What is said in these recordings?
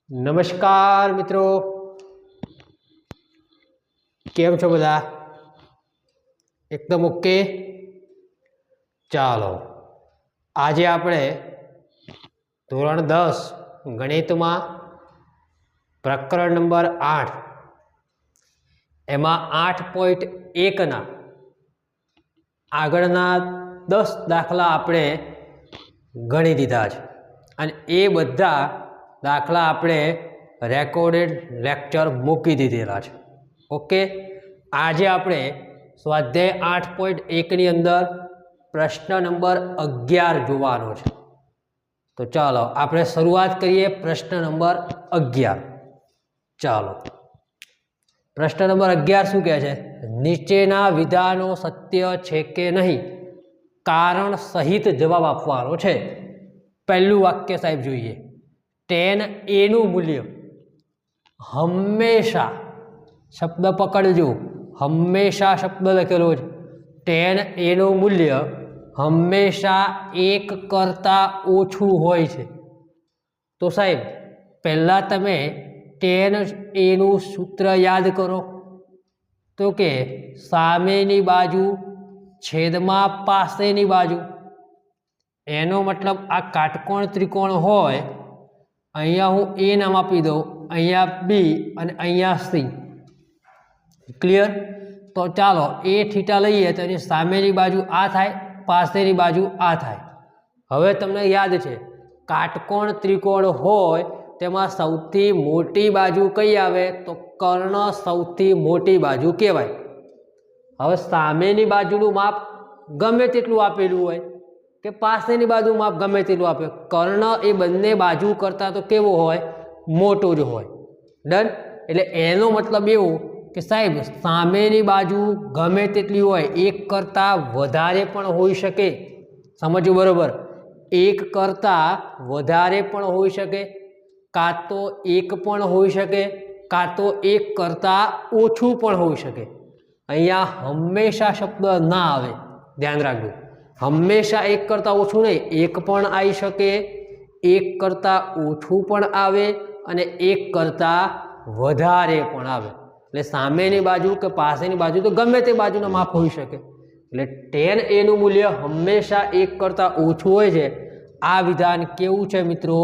નમસ્કાર મિત્રો, કેમ છો બધા? એકદમ ઓકે. ચાલો, આજે આપણે ધોરણ 10 ગણિતમાં પ્રકરણ નંબર 8 એમાં 8.1ના આગળના 10 દાખલા આપણે ગણી દીધા છે અને એ બધા દાખલા આપણે રેકોર્ડેડ લેક્ચર મૂકી દીધેલા છે. ઓકે, આજે આપણે સ્વાધ્યાય 8.1ની અંદર પ્રશ્ન નંબર 11 જોવાનો છે. તો ચાલો આપણે શરૂઆત કરીએ પ્રશ્ન નંબર 11. ચાલો, પ્રશ્ન નંબર 11 શું કહે છે? નીચેના વિધાનો સત્ય છે કે નહીં, કારણ સહિત જવાબ આપવાનો છે. પહેલું વાક્ય સાહેબ જોઈએ. tan a નું મૂલ્ય હંમેશા, શબ્દ પકડજો, હંમેશા શબ્દ લખેલો છે. tan a નું મૂલ્ય હંમેશા 1 કરતાં ઓછું હોય છે. તો સાહેબ પહેલાં તમે tan a નું સૂત્ર યાદ કરો. તો કે સામેની બાજુ છેદમાં પાસેની બાજુ. એનો મતલબ આ કાટકોણ ત્રિકોણ હોય, અહીંયા હું એ નામ આપી દઉં, અહીંયા બી અને અહીંયા સી. ક્લિયર? તો ચાલો એ થીટા લઈએ તો એની સામેની બાજુ આ થાય, પાસેની બાજુ આ થાય. હવે તમને યાદ છે કાટકોણ ત્રિકોણ હોય તેમાં સૌથી મોટી બાજુ કઈ આવે? તો કર્ણ સૌથી મોટી બાજુ કહેવાય. હવે સામેની બાજુનું માપ ગમે તેટલું આપેલું હોય કે પાસેની બાજુ માપ ગમે તેટલું આપે, કર્ણ એ બંને બાજુ કરતાં તો કેવો હોય? મોટો જ હોય. ડન? એટલે એનો મતલબ એવું કે સાહેબ સામેની બાજુ ગમે તેટલી હોય, 1 કરતાં વધારે પણ હોઈ શકે. સમજો બરોબર? 1 કરતાં વધારે પણ હોઈ શકે, કાં તો 1 પણ હોઈ શકે, કાં તો 1 કરતાં ઓછું પણ હોઈ શકે. અહીંયા હંમેશા શબ્દ ના આવે, ધ્યાન રાખજો. હંમેશા 1 કરતાં ઓછું નહીં, 1 પણ આવી શકે, 1 કરતાં ઓછું પણ આવે અને 1 કરતાં વધારે પણ આવે. એટલે સામેની બાજુ કે પાસેની બાજુ તો ગમે તે બાજુનો માપ હોઈ શકે. એટલે tan a નું મૂલ્ય હંમેશા 1 કરતાં ઓછું હોય છે. આ વિધાન કેવું છે મિત્રો?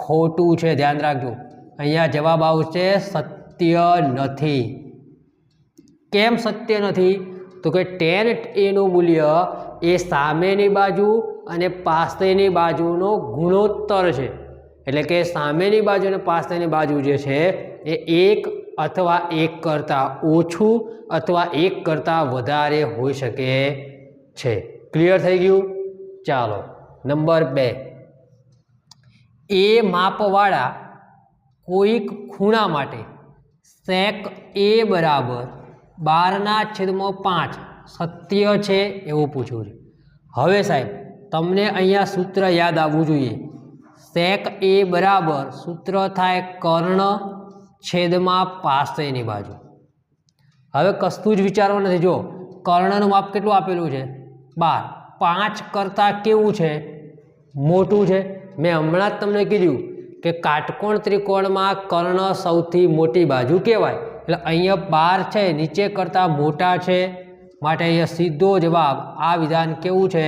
ખોટું છે. ધ્યાન રાખજો. અહીંયા જવાબ આવશે સત્ય નથી. કેમ સત્ય નથી? તો કે tan a નું મૂલ્ય એ સામેની બાજુ અને પાસેની બાજુનો ગુણોત્તર છે. એટલે કે સામેની બાજુ અને પાસેની બાજુ જે છે એ 1 અથવા 1 કરતાં ઓછું અથવા 1 કરતાં વધારે હોઈ શકે છે. ક્લિયર થઈ ગયું? ચાલો, નંબર 2. એ માપવાળા કોઈક ખૂણા માટે sec a બરાબર 12/5 સત્ય છે એવું પૂછ્યું છે. હવે સાહેબ તમને અહીંયા સૂત્ર યાદ આવવું જોઈએ. sec a બરાબર સૂત્ર થાય કર્ણ છેદમાં પાસેની બાજુ. હવે કશું જ વિચારવા નથી. જો કર્ણનું માપ કેટલું આપેલું છે? 12. 5 કરતાં કેવું છે? મોટું છે. મેં હમણાં જ તમને કીધું કે કાટકોણ ત્રિકોણમાં કર્ણ સૌથી મોટી બાજુ કહેવાય. એટલે અહીંયા 12 છે નીચે કરતાં મોટા છે, માટે અહીંયા સીધો જવાબ આ વિધાન કેવું છે?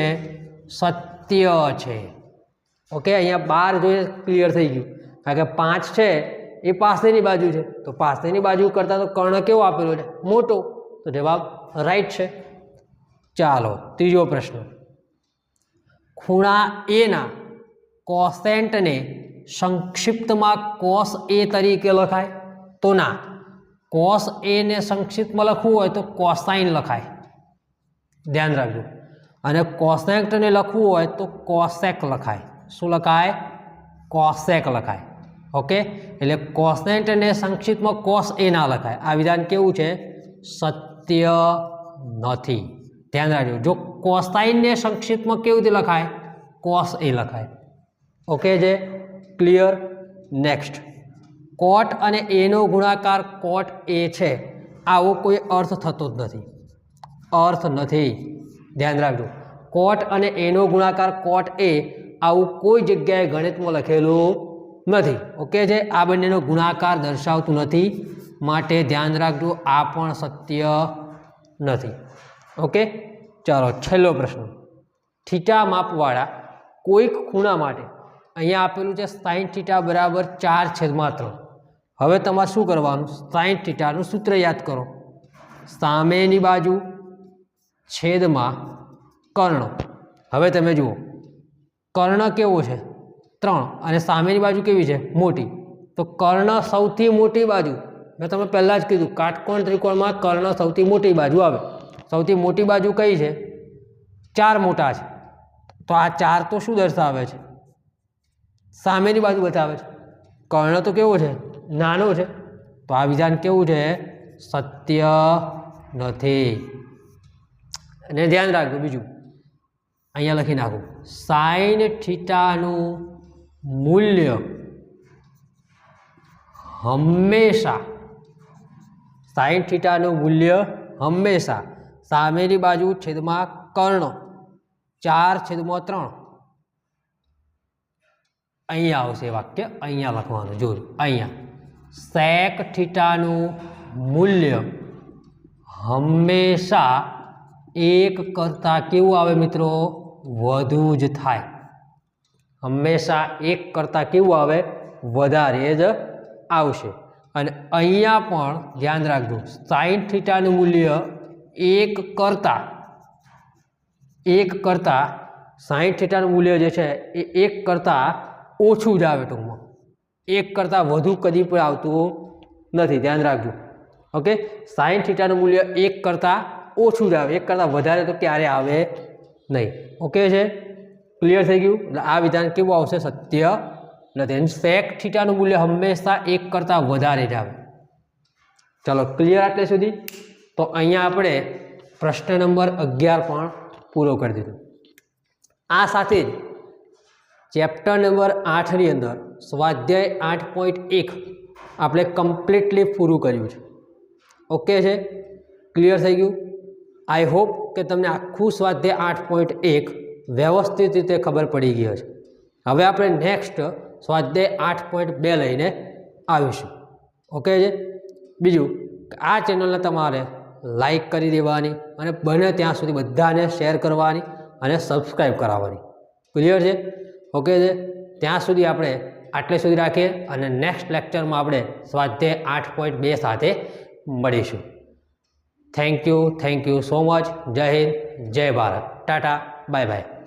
સત્ય છે. ઓકે, અહીંયા 12 જોઈએ, ક્લિયર થઈ ગયું. કારણ કે 5 છે એ પાસેની બાજુ છે, તો પાસેની બાજુ કરતાં તો કર્ણ કેવો આપેલો છે? મોટો. તો જવાબ રાઈટ છે. ચાલો, ત્રીજો પ્રશ્ન. ખૂણા a ના કોસેન્ટને સંક્ષિપ્તમાં cos a તરીકે લખાય? તો ના, cos a ને સંક્ષિપ્તમાં લખવું હોય તો કોસાઇન લખાય. ધ્યાન રાખજો. અને કોસેન્ટને લખવું હોય તો કોસેક લખાય. શું લખાય? કોસેક લખાય. ઓકે, એટલે કોસેન્ટને સંક્ષિપ્તમાં cos a ના લખાય. આ વિધાન કેવું છે? સત્ય નથી. ધ્યાન રાખજો. જો કોસાઇનને સંક્ષિપ્તમાં કેવી રીતે લખાય? cos a લખાય. ઓકે છે? ક્લિયર? નેક્સ્ટ. કોટ અને a નો ગુણાકાર કોટ a છે, આવો કોઈ અર્થ થતો જ નથી. અર્થ નથી. ધ્યાન રાખજો. કોટ અને a નો ગુણાકાર કોટ a આવું કોઈ જગ્યાએ ગણિતમાં લખેલું નથી. ઓકે છે, આ બંનેનો ગુણાકાર દર્શાવતું નથી, માટે ધ્યાન રાખજો આ પણ સત્ય નથી. ઓકે, ચાલો છેલ્લો પ્રશ્ન. થીટા માપવાળા કોઈક ખૂણા માટે અહીંયા આપેલું છે સાઇન થીટા બરાબર 4/3. હવે તમારે શું કરવાનું? સાઇન થીટાનું સૂત્ર યાદ કરો. સામેની બાજુ છેદમાં કર્ણ. હવે તમે જુઓ કર્ણ કેવો છે? 3 અને સામેની બાજુ કેવી છે? મોટી. તો કર્ણ સૌથી મોટી બાજુ, મેં તમે પહેલાં જ કીધું કાટકોણ ત્રિકોણમાં કર્ણ સૌથી મોટી બાજુ આવે. સૌથી મોટી બાજુ કઈ છે? 4 મોટા છે. તો આ 4 તો શું દર્શાવે છે? સામેની બાજુ બતાવે છે. કર્ણ તો કેવો છે? નાનો છે. તો આ વિધાન કેવું છે? સત્ય નથી. અને ધ્યાન રાખજો બીજું, અહીંયા લખી નાખું, સાઇન થીટાનું મૂલ્ય હંમેશા, સાઇન થીટાનું મૂલ્ય હંમેશા સામેની બાજુ છેદમાં કર્ણ 4/3 અહીંયા આવશે વાક્ય. અહીંયા લખવાનું જોયું. અહીંયા સેક થીટાનું મૂલ્ય હંમેશા 1 કરતાં કેવું આવે મિત્રો? વધુ જ થાય. હંમેશા 1 કરતાં કેવું આવે? વધારે જ આવશે. અને અહીંયા પણ ધ્યાન રાખજો, સાઇન થીટાનું મૂલ્ય 1 કરતાં સાઇન થીટાનું મૂલ્ય જે છે એ 1 કરતાં ઓછું જ આવે. ટૂંકમાં 1 કરતાં વધુ કદી પણ આવતું નથી. ધ્યાન રાખજો. ઓકે, સાઇન થીટાનું મૂલ્ય 1 કરતાં ઓછું જ આવે, 1 કરતાં વધારે તો ક્યારે આવે નહીં. ઓકે છે, ક્લિયર થઈ ગયું? એટલે આ વિધાન કેવું આવશે? સત્ય નથી. સેક થીટાનું મૂલ્ય હંમેશા 1 કરતાં વધારે જ આવે. ચલો ક્લિયર આટલે સુધી? તો અહીંયા આપણે પ્રશ્ન નંબર 11 પણ પૂરો કરી દીધો. આ સાથે જ ચેપ્ટર નંબર 8ની અંદર સ્વાધ્યાય 8.1 આપણે કમ્પ્લીટલી પૂરું કર્યું છે. ઓકે છે, ક્લિયર થઈ ગયું? આઈ હોપ કે તમને આખું સ્વાધ્યાય 8.1 વ્યવસ્થિત રીતે ખબર પડી ગઈ હશે. હવે આપણે નેક્સ્ટ સ્વાધ્યાય 8.2 લઈને આવીશું. ઓકે છે. બીજું, આ ચેનલને તમારે લાઈક કરી દેવાની અને બને ત્યાં સુધી બધાને શેર કરવાની અને સબસ્ક્રાઈબ કરાવવાની. ક્લિયર છે? ઓકે છે. ત્યાં સુધી આપણે આટલે સુધી રાખીએ અને નેક્સ્ટ લેક્ચરમાં આપણે સ્વાધ્યાય 8.2 સાથે મળીશું. Thank you so much. જય હિન્દ, જય ભારત. Tata, bye bye.